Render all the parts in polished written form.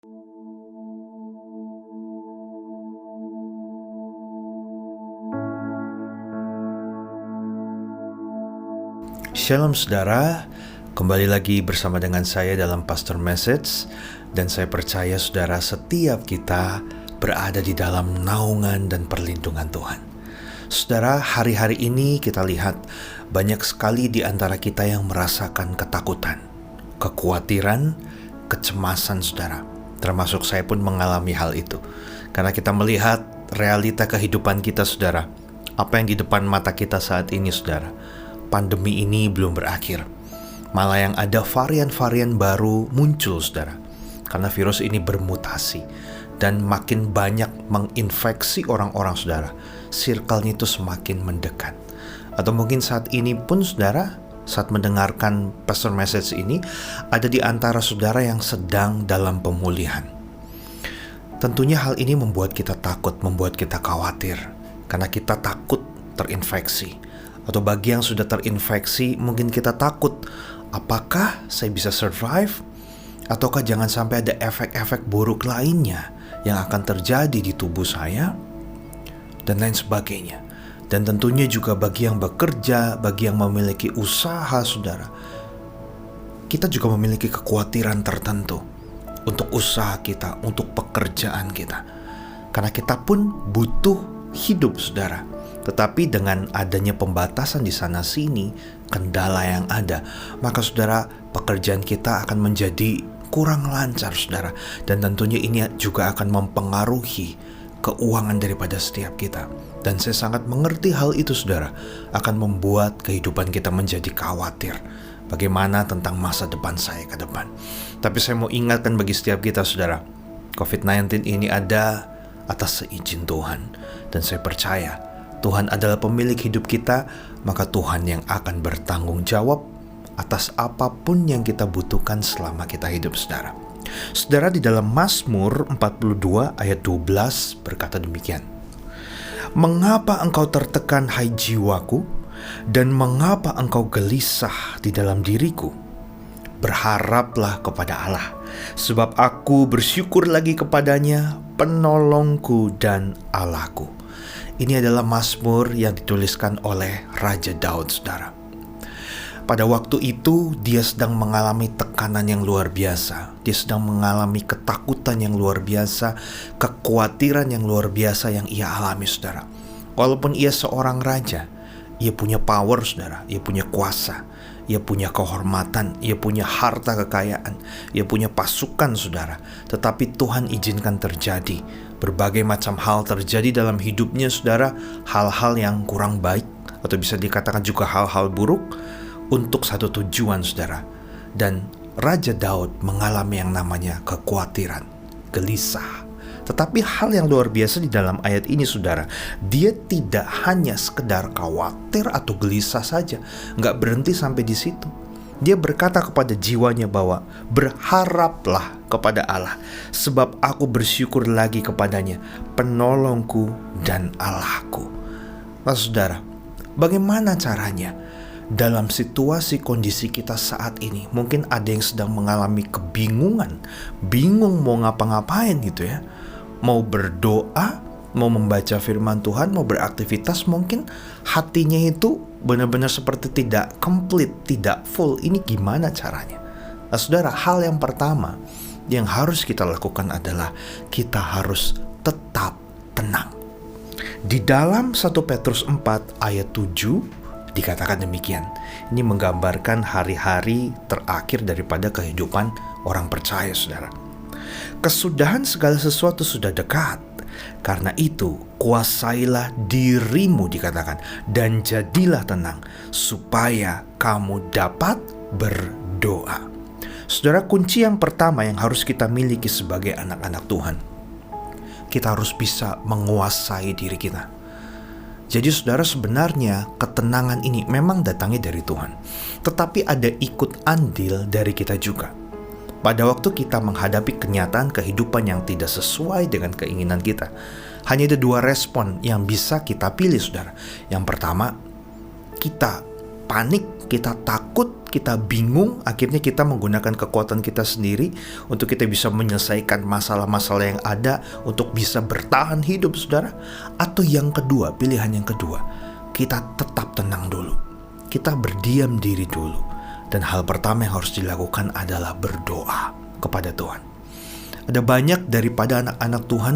Shalom saudara, kembali lagi bersama dengan saya dalam Pastor Message. Dan saya percaya saudara, setiap kita berada di dalam naungan dan perlindungan Tuhan. Saudara, hari-hari ini kita lihat banyak sekali di antara kita yang merasakan ketakutan, kekhawatiran, kecemasan saudara. Termasuk saya pun mengalami hal itu. Karena kita melihat realita kehidupan kita saudara. Apa yang di depan mata kita saat ini saudara. Pandemi ini belum berakhir. Malah yang ada varian-varian baru muncul saudara. Karena virus ini bermutasi dan makin banyak menginfeksi orang-orang saudara. Circle-nya itu semakin mendekat. Atau mungkin saat ini pun saudara, saat mendengarkan Pastor Message ini, ada di antara saudara yang sedang dalam pemulihan. Tentunya hal ini membuat kita takut, membuat kita khawatir. Karena kita takut terinfeksi. Atau bagi yang sudah terinfeksi, mungkin kita takut, apakah saya bisa survive? Ataukah jangan sampai ada efek-efek buruk lainnya yang akan terjadi di tubuh saya? Dan lain sebagainya. Dan tentunya juga bagi yang bekerja, bagi yang memiliki usaha saudara, kita juga memiliki kekhawatiran tertentu untuk usaha kita, untuk pekerjaan kita. Karena kita pun butuh hidup saudara. Tetapi dengan adanya pembatasan di sana-sini, kendala yang ada, maka saudara, pekerjaan kita akan menjadi kurang lancar saudara. Dan tentunya ini juga akan mempengaruhi keuangan daripada setiap kita. Dan saya sangat mengerti hal itu saudara, akan membuat kehidupan kita menjadi khawatir. Bagaimana tentang masa depan saya ke depan. Tapi saya mau ingatkan bagi setiap kita saudara, COVID-19 ini ada atas seizin Tuhan. Dan saya percaya Tuhan adalah pemilik hidup kita, maka Tuhan yang akan bertanggung jawab atas apapun yang kita butuhkan selama kita hidup saudara. Saudara, di dalam Mazmur 42 ayat 12 berkata demikian. Mengapa engkau tertekan hai jiwaku, dan mengapa engkau gelisah di dalam diriku? Berharaplah kepada Allah, sebab aku bersyukur lagi kepadanya, penolongku dan Allahku. Ini adalah Mazmur yang dituliskan oleh Raja Daud, saudara. Pada waktu itu, dia sedang mengalami tekanan yang luar biasa. Dia sedang mengalami ketakutan yang luar biasa, kekhawatiran yang luar biasa yang ia alami, saudara. Walaupun ia seorang raja, ia punya power, saudara. Ia punya kuasa, ia punya kehormatan, ia punya harta kekayaan, ia punya pasukan, saudara. Tetapi Tuhan izinkan terjadi berbagai macam hal terjadi dalam hidupnya saudara, hal-hal yang kurang baik atau bisa dikatakan juga hal-hal buruk untuk satu tujuan saudara. Dan Raja Daud mengalami yang namanya kekhawatiran, gelisah. Tetapi hal yang luar biasa di dalam ayat ini saudara, dia tidak hanya sekedar khawatir atau gelisah saja, nggak berhenti sampai di situ. Dia berkata kepada jiwanya bahwa berharaplah kepada Allah, sebab aku bersyukur lagi kepadanya, penolongku dan Allahku. Nah saudara, bagaimana caranya dalam situasi kondisi kita saat ini? Mungkin ada yang sedang mengalami kebingungan, bingung mau ngapa-ngapain gitu ya. Mau berdoa, mau membaca firman Tuhan, mau beraktivitas, mungkin hatinya itu benar-benar seperti tidak komplit, tidak full. Ini gimana caranya? Nah saudara, hal yang pertama yang harus kita lakukan adalah kita harus tetap tenang. Di dalam 1 Petrus 4 ayat 7 dikatakan demikian. Ini menggambarkan hari-hari terakhir daripada kehidupan orang percaya saudara. Kesudahan segala sesuatu sudah dekat. Karena itu, kuasailah dirimu dikatakan, dan jadilah tenang, supaya kamu dapat berdoa. Saudara, kunci yang pertama yang harus kita miliki sebagai anak-anak Tuhan, kita harus bisa menguasai diri kita. Jadi saudara, sebenarnya ketenangan ini memang datangnya dari Tuhan, tetapi ada ikut andil dari kita juga. Pada waktu kita menghadapi kenyataan kehidupan yang tidak sesuai dengan keinginan kita, hanya ada dua respon yang bisa kita pilih saudara. Yang pertama, kita panik, kita takut, kita bingung, akhirnya kita menggunakan kekuatan kita sendiri untuk kita bisa menyelesaikan masalah-masalah yang ada, untuk bisa bertahan hidup, saudara. Atau yang kedua, pilihan yang kedua, kita tetap tenang dulu, kita berdiam diri dulu. Dan hal pertama yang harus dilakukan adalah berdoa kepada Tuhan. Ada banyak daripada anak-anak Tuhan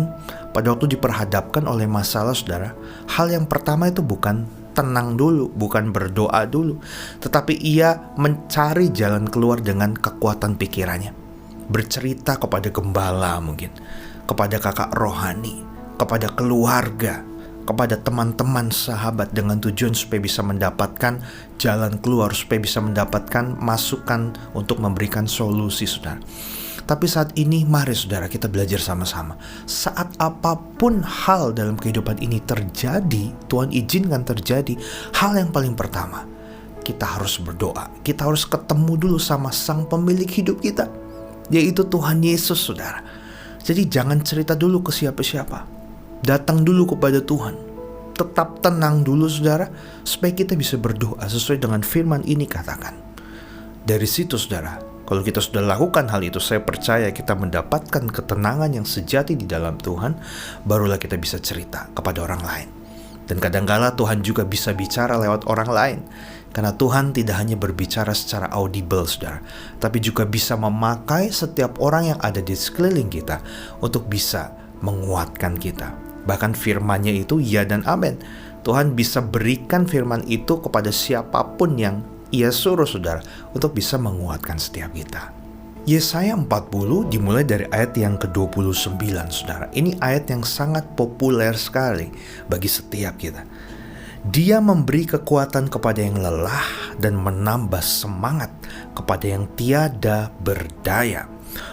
pada waktu diperhadapkan oleh masalah, saudara, hal yang pertama itu bukan tenang dulu, bukan berdoa dulu, tetapi ia mencari jalan keluar dengan kekuatan pikirannya. Bercerita kepada gembala mungkin, kepada kakak rohani, kepada keluarga, kepada teman-teman sahabat dengan tujuan supaya bisa mendapatkan jalan keluar, supaya bisa mendapatkan masukan untuk memberikan solusi, saudara. Tapi saat ini mari saudara kita belajar sama-sama. Saat apapun hal dalam kehidupan ini terjadi, Tuhan izinkan terjadi, hal yang paling pertama, kita harus berdoa. Kita harus ketemu dulu sama sang pemilik hidup kita, yaitu Tuhan Yesus, saudara. Jadi jangan cerita dulu ke siapa-siapa. Datang dulu kepada Tuhan. Tetap tenang dulu, saudara, supaya kita bisa berdoa sesuai dengan firman ini katakan. Dari situ, saudara, kalau kita sudah lakukan hal itu, saya percaya kita mendapatkan ketenangan yang sejati di dalam Tuhan, barulah kita bisa cerita kepada orang lain. Dan kadangkala Tuhan juga bisa bicara lewat orang lain, karena Tuhan tidak hanya berbicara secara audible, saudara, tapi juga bisa memakai setiap orang yang ada di sekeliling kita untuk bisa menguatkan kita. Bahkan firman-Nya itu ya dan amin. Tuhan bisa berikan firman itu kepada siapapun yang Ia suruh, saudara, untuk bisa menguatkan setiap kita. Yesaya 40 dimulai dari ayat yang ke-29, saudara. Ini ayat yang sangat populer sekali bagi setiap kita. Dia memberi kekuatan kepada yang lelah dan menambah semangat kepada yang tiada berdaya.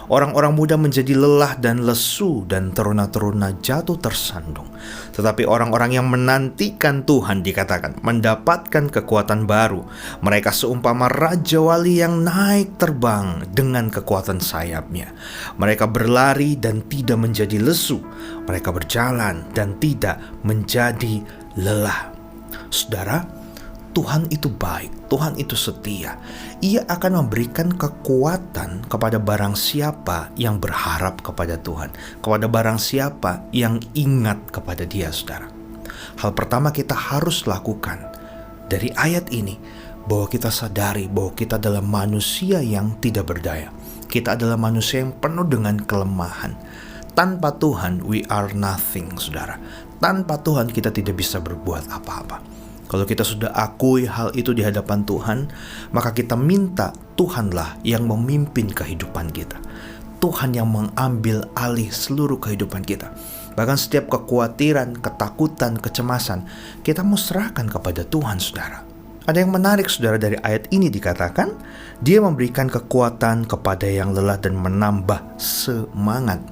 Orang-orang muda menjadi lelah dan lesu, dan teruna-teruna jatuh tersandung. Tetapi orang-orang yang menantikan Tuhan, dikatakan, mendapatkan kekuatan baru. Mereka seumpama raja wali yang naik terbang dengan kekuatan sayapnya. Mereka berlari dan tidak menjadi lesu. Mereka berjalan dan tidak menjadi lelah. Saudara, Tuhan itu baik, Tuhan itu setia. Ia akan memberikan kekuatan kepada barang siapa yang berharap kepada Tuhan, kepada barang siapa yang ingat kepada Dia, saudara. Hal pertama kita harus lakukan dari ayat ini, bahwa kita sadari bahwa kita adalah manusia yang tidak berdaya. Kita adalah manusia yang penuh dengan kelemahan. Tanpa Tuhan, we are nothing, saudara. Tanpa Tuhan kita tidak bisa berbuat apa-apa. Kalau kita sudah akui hal itu di hadapan Tuhan, maka kita minta Tuhanlah yang memimpin kehidupan kita. Tuhan yang mengambil alih seluruh kehidupan kita. Bahkan setiap kekhawatiran, ketakutan, kecemasan, kita mau serahkan kepada Tuhan, saudara. Ada yang menarik, saudara, dari ayat ini dikatakan, Dia memberikan kekuatan kepada yang lelah dan menambah semangat.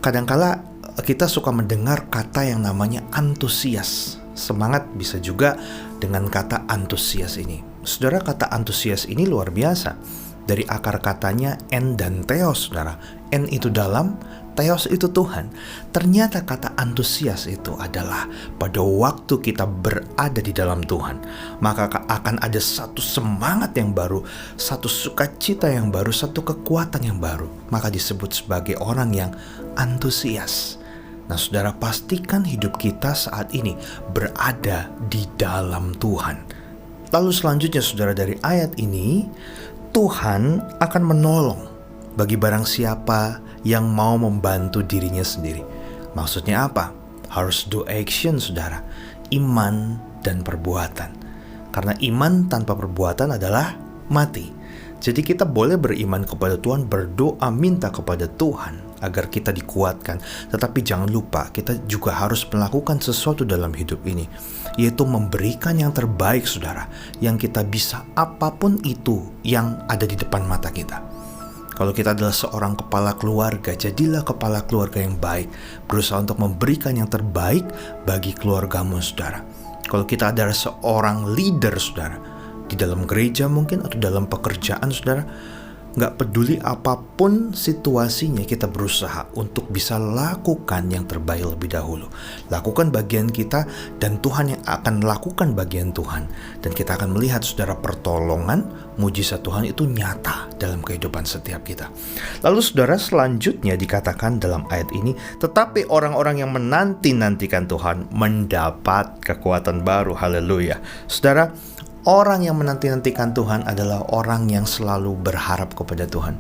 Kadangkala kita suka mendengar kata yang namanya antusias. Semangat bisa juga dengan kata antusias ini. Saudara, kata antusias ini luar biasa. Dari akar katanya en dan theos, saudara. En itu dalam, theos itu Tuhan. Ternyata kata antusias itu adalah pada waktu kita berada di dalam Tuhan, maka akan ada satu semangat yang baru, satu sukacita yang baru, satu kekuatan yang baru. Maka disebut sebagai orang yang antusias. Nah, saudara, pastikan hidup kita saat ini berada di dalam Tuhan. Lalu selanjutnya, saudara, dari ayat ini, Tuhan akan menolong bagi barang siapa yang mau membantu dirinya sendiri. Maksudnya apa? Harus do action, saudara. Iman dan perbuatan. Karena iman tanpa perbuatan adalah mati. Jadi kita boleh beriman kepada Tuhan, berdoa minta kepada Tuhan agar kita dikuatkan. Tetapi jangan lupa, kita juga harus melakukan sesuatu dalam hidup ini, yaitu memberikan yang terbaik, saudara, yang kita bisa, apapun itu yang ada di depan mata kita. Kalau kita adalah seorang kepala keluarga, jadilah kepala keluarga yang baik, berusaha untuk memberikan yang terbaik bagi keluargamu, saudara. Kalau kita adalah seorang leader, saudara, di dalam gereja mungkin atau dalam pekerjaan, saudara, Gak peduli apapun situasinya, kita berusaha untuk bisa lakukan yang terbaik lebih dahulu. Lakukan bagian kita dan Tuhan yang akan lakukan bagian Tuhan. Dan kita akan melihat saudara pertolongan, mujizat Tuhan itu nyata dalam kehidupan setiap kita. Lalu saudara, selanjutnya dikatakan dalam ayat ini, tetapi orang-orang yang menanti-nantikan Tuhan mendapat kekuatan baru. Haleluya. Saudara, orang yang menanti-nantikan Tuhan adalah orang yang selalu berharap kepada Tuhan.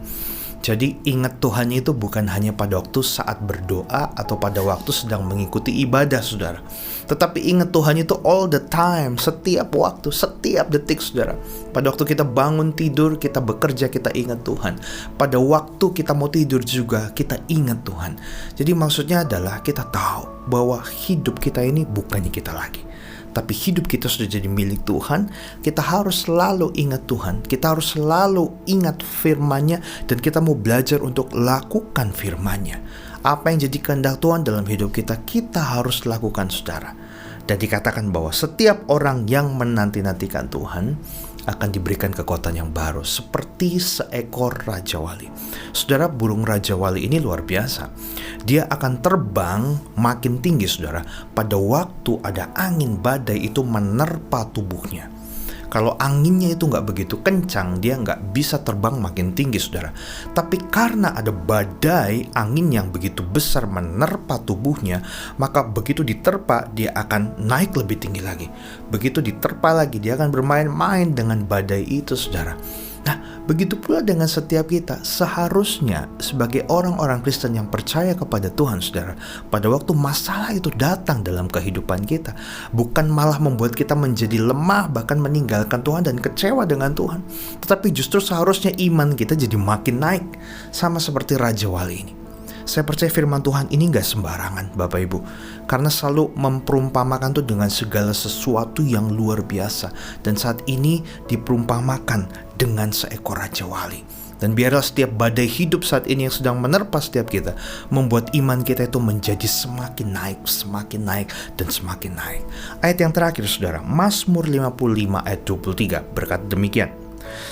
Jadi ingat Tuhan itu bukan hanya pada waktu saat berdoa atau pada waktu sedang mengikuti ibadah, saudara. Tetapi ingat Tuhan itu all the time, setiap waktu, setiap detik, saudara. Pada waktu kita bangun tidur, kita bekerja, kita ingat Tuhan. Pada waktu kita mau tidur juga, kita ingat Tuhan. Jadi maksudnya adalah kita tahu bahwa hidup kita ini bukannya kita lagi, tapi hidup kita sudah jadi milik Tuhan. Kita harus selalu ingat Tuhan. Kita harus selalu ingat firman-Nya, dan kita mau belajar untuk lakukan firman-Nya. Apa yang jadi kehendak Tuhan dalam hidup kita, kita harus lakukan, saudara. Dan dikatakan bahwa setiap orang yang menanti-nantikan Tuhan akan diberikan kekuatan yang baru, seperti seekor Raja Wali. Saudara, burung Raja Wali ini luar biasa. Dia akan terbang makin tinggi, saudara, pada waktu ada angin badai itu menerpa tubuhnya. Kalau anginnya itu nggak begitu kencang, dia nggak bisa terbang makin tinggi, saudara. Tapi karena ada badai, angin yang begitu besar menerpa tubuhnya, maka begitu diterpa, dia akan naik lebih tinggi lagi. Begitu diterpa lagi, dia akan bermain-main dengan badai itu, saudara. Nah, begitu pula dengan setiap kita. Seharusnya sebagai orang-orang Kristen yang percaya kepada Tuhan, saudara, pada waktu masalah itu datang dalam kehidupan kita, bukan malah membuat kita menjadi lemah, bahkan meninggalkan Tuhan dan kecewa dengan Tuhan, tetapi justru seharusnya iman kita jadi makin naik, sama seperti Raja Wali ini. Saya percaya firman Tuhan ini gak sembarangan, Bapak Ibu, karena selalu memperumpamakan tuh dengan segala sesuatu yang luar biasa. Dan saat ini diperumpamakan dengan seekor Raja Wali. Dan biarlah setiap badai hidup saat ini yang sedang menerpa setiap kita, membuat iman kita itu menjadi semakin naik, dan semakin naik. Ayat yang terakhir, saudara, Mazmur 55 ayat 23 berkata demikian,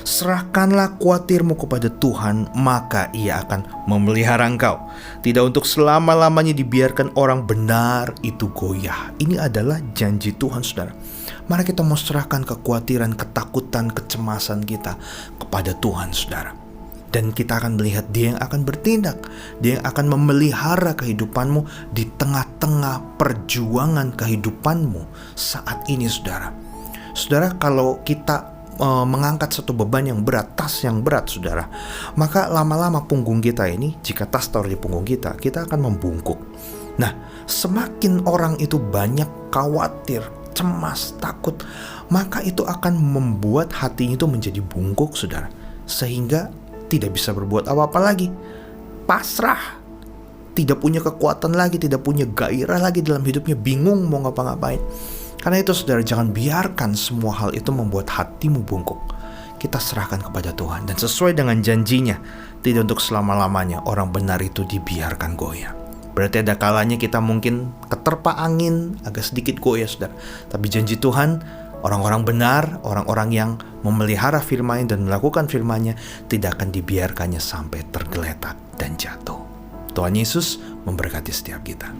serahkanlah khawatirmu kepada Tuhan, maka Ia akan memelihara engkau. Tidak untuk selama-lamanya dibiarkan orang benar itu goyah. Ini adalah janji Tuhan, saudara. Mari kita mau serahkan kekhawatiran, ketakutan, kecemasan kita kepada Tuhan, saudara. Dan kita akan melihat Dia yang akan bertindak. Dia yang akan memelihara kehidupanmu di tengah-tengah perjuangan kehidupanmu saat ini, saudara. Saudara, kalau kita mengangkat satu beban yang berat, tas yang berat, saudara, maka lama-lama punggung kita ini, jika tas taruh di punggung kita akan membungkuk. Nah, semakin orang itu banyak khawatir, cemas, takut, maka itu akan membuat hatinya itu menjadi bungkuk, saudara, sehingga tidak bisa berbuat apa-apa lagi, pasrah, tidak punya kekuatan lagi, tidak punya gairah lagi dalam hidupnya, bingung mau ngapa-ngapain. Karena itu, saudara, jangan biarkan semua hal itu membuat hatimu bungkuk. Kita serahkan kepada Tuhan, dan sesuai dengan janjinya, tidak untuk selama-lamanya orang benar itu dibiarkan goyah. Berarti ada kalanya kita mungkin keterpa angin, agak sedikit goyah, saudara. Tapi janji Tuhan, orang-orang benar, orang-orang yang memelihara firman-Nya dan melakukan firman-Nya, tidak akan dibiarkannya sampai tergeletak dan jatuh. Tuhan Yesus memberkati setiap kita.